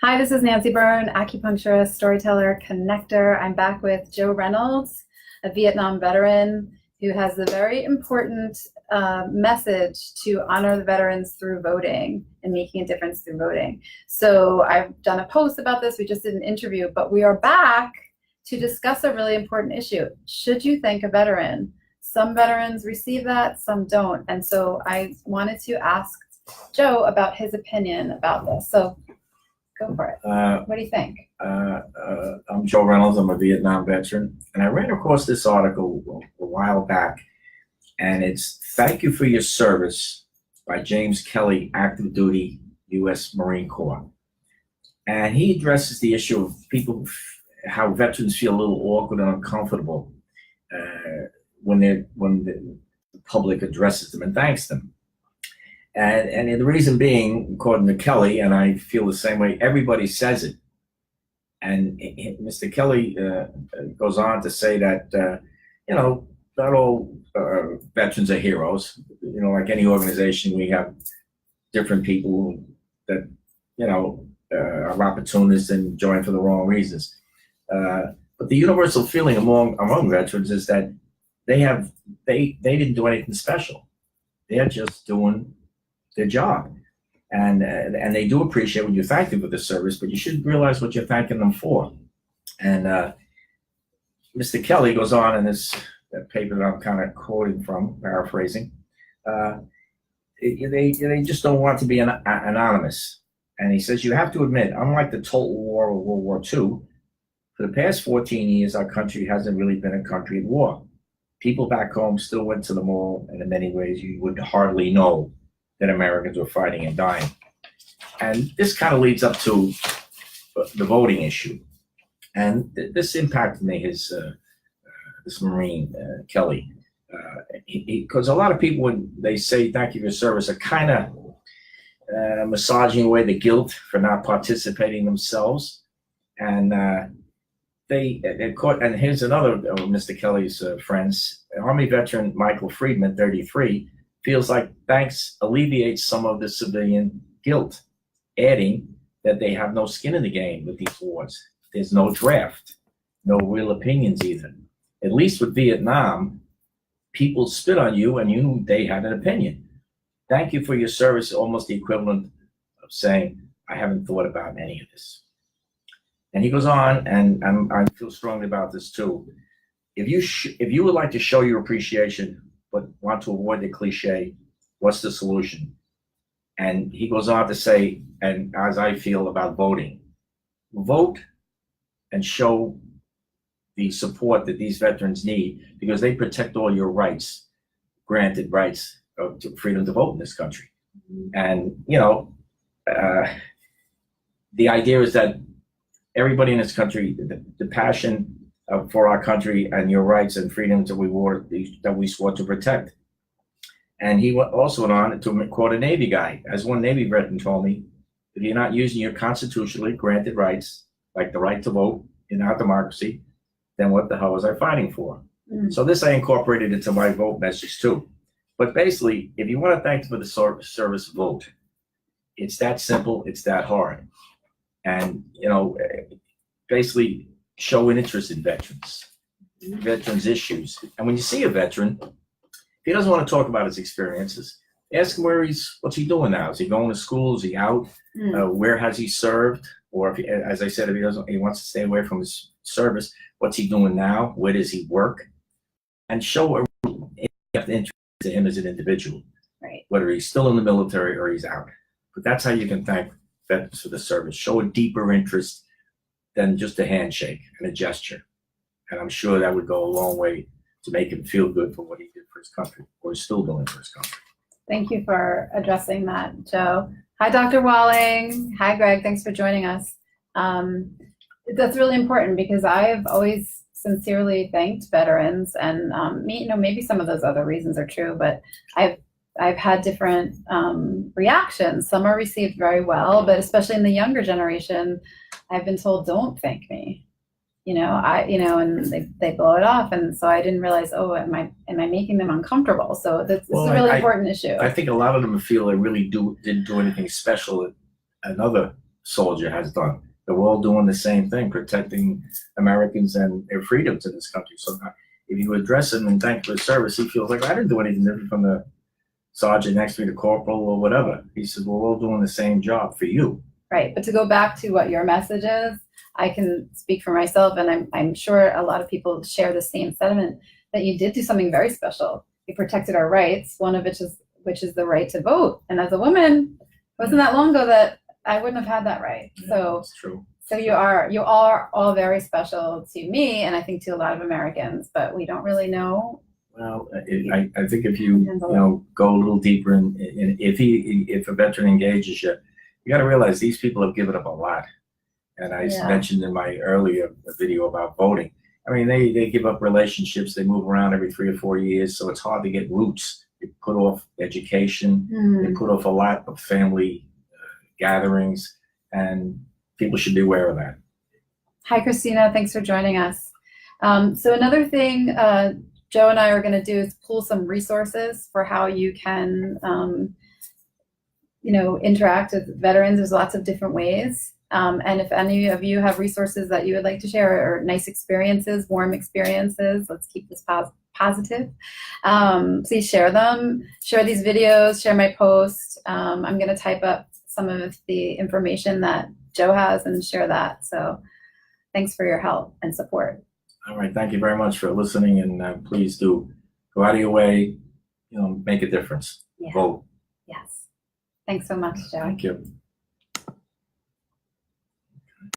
Hi, this is Nancy Byrne, acupuncturist, storyteller, connector. I'm back with Joe Reynolds, a Vietnam veteran who has a very important message to honor the veterans through voting and making a difference through voting. So I've done a post about this. We just did an interview, but we are back to discuss a really important issue. Should you thank a veteran? Some veterans receive that, some don't. And so I wanted to ask Joe about his opinion about this. So go for it. What do you think? I'm Joe Reynolds. I'm a Vietnam veteran. And I ran across this article a while back, and it's "Thank You for Your Service" by James Kelly, active duty U.S. Marine Corps. And he addresses the issue of people, how veterans feel a little awkward and uncomfortable when the public addresses them and thanks them. And the reason being, according to Kelly, and I feel the same way, everybody says it. And Mr. Kelly goes on to say that, not all veterans are heroes. Like any organization, we have different people that, are opportunists and join for the wrong reasons. But the universal feeling among veterans is that they didn't do anything special. They're just doing their job, and they do appreciate when you thank them for the service, but you should realize what you're thanking them for. And Mr. Kelly goes on in this paper that I'm kind of quoting from, paraphrasing. They just don't want to be anonymous, and he says you have to admit, unlike the total war of World War II, for the past 14 years our country hasn't really been a country at war. People back home still went to the mall, and in many ways you would hardly know that Americans were fighting and dying. And this kind of leads up to the voting issue. And this impacted me, this Marine, Kelly, because a lot of people, when they say thank you for your service, are kind of massaging away the guilt for not participating themselves. And they're caught, and here's another of Mr. Kelly's friends, Army veteran Michael Friedman, 33, feels like thanks alleviates some of the civilian guilt, adding that they have no skin in the game with these wars. There's no draft, no real opinions either. At least with Vietnam, people spit on you and you knew they had an opinion. Thank you for your service, almost the equivalent of saying, I haven't thought about any of this. And he goes on, and I feel strongly about this too. If you would like to show your appreciation but want to avoid the cliche, what's the solution? And he goes on to say, and as I feel about voting, vote and show the support that these veterans need, because they protect all your rights, granted rights of freedom to vote in this country. And, the idea is that everybody in this country, the passion for our country and your rights and freedoms that we swore to protect. And he also went on to quote a Navy guy. As one Navy veteran told me, if you're not using your constitutionally granted rights, like the right to vote in our democracy, then what the hell was I fighting for? So this I incorporated into my vote message too. But basically, if you want to thank them for the service, vote. It's that simple, it's that hard. And, basically show an interest in veterans issues. And when you see a veteran, if he doesn't want to talk about his experiences, ask him what's he doing now? Is he going to school? Is he out? Where has he served? Or if as I said, if he wants to stay away from his service, what's he doing now? Where does he work? And show a interest to him as an individual, right? Whether he's still in the military or he's out. But that's how you can thank veterans for the service. Show a deeper interest than just a handshake and a gesture. And I'm sure that would go a long way to make him feel good for what he did for his country, or is still doing for his country. Thank you for addressing that, Joe. Hi, Dr. Walling. Hi, Greg. Thanks for joining us. That's really important because I've always sincerely thanked veterans, and maybe some of those other reasons are true, but I've had different reactions. Some are received very well, but especially in the younger generation, I've been told, don't thank me. And they blow it off. And so I didn't realize, am I making them uncomfortable? So this is a really important issue. I think a lot of them feel they really didn't do anything special another soldier has done. They're all doing the same thing, protecting Americans and their freedoms in this country. So if you address him and thank for his service, he feels like I didn't do anything different from the sergeant next to me, the corporal or whatever. He says, we're all doing the same job for you. Right. But to go back to what your message is, I can speak for myself, and I'm sure a lot of people share the same sentiment, that you did do something very special. You protected our rights, one of which is the right to vote. And as a woman, it wasn't that long ago that I wouldn't have had that right. Yeah, So that's true. So you are all very special to me, and I think to a lot of Americans, but we don't really know. Well, I think if you go a little deeper, and if a veteran engages you, you got to realize these people have given up a lot. And I mentioned in my earlier video about voting. I mean, they give up relationships. They move around every 3 or 4 years, so it's hard to get roots. They put off education. They put off a lot of family gatherings, and people should be aware of that. Hi, Christina. Thanks for joining us. So another thing Joe and I are going to do is pull some resources for how you can, interact with veterans. There's lots of different ways. And if any of you have resources that you would like to share, or nice experiences, warm experiences, let's keep this positive. Please share them. Share these videos. Share my post. I'm going to type up some of the information that Joe has and share that. So thanks for your help and support. All right. Thank you very much for listening. And please do go out of your way, make a difference. Yeah. Vote. Yes. Thanks so much, Joe. Thank you.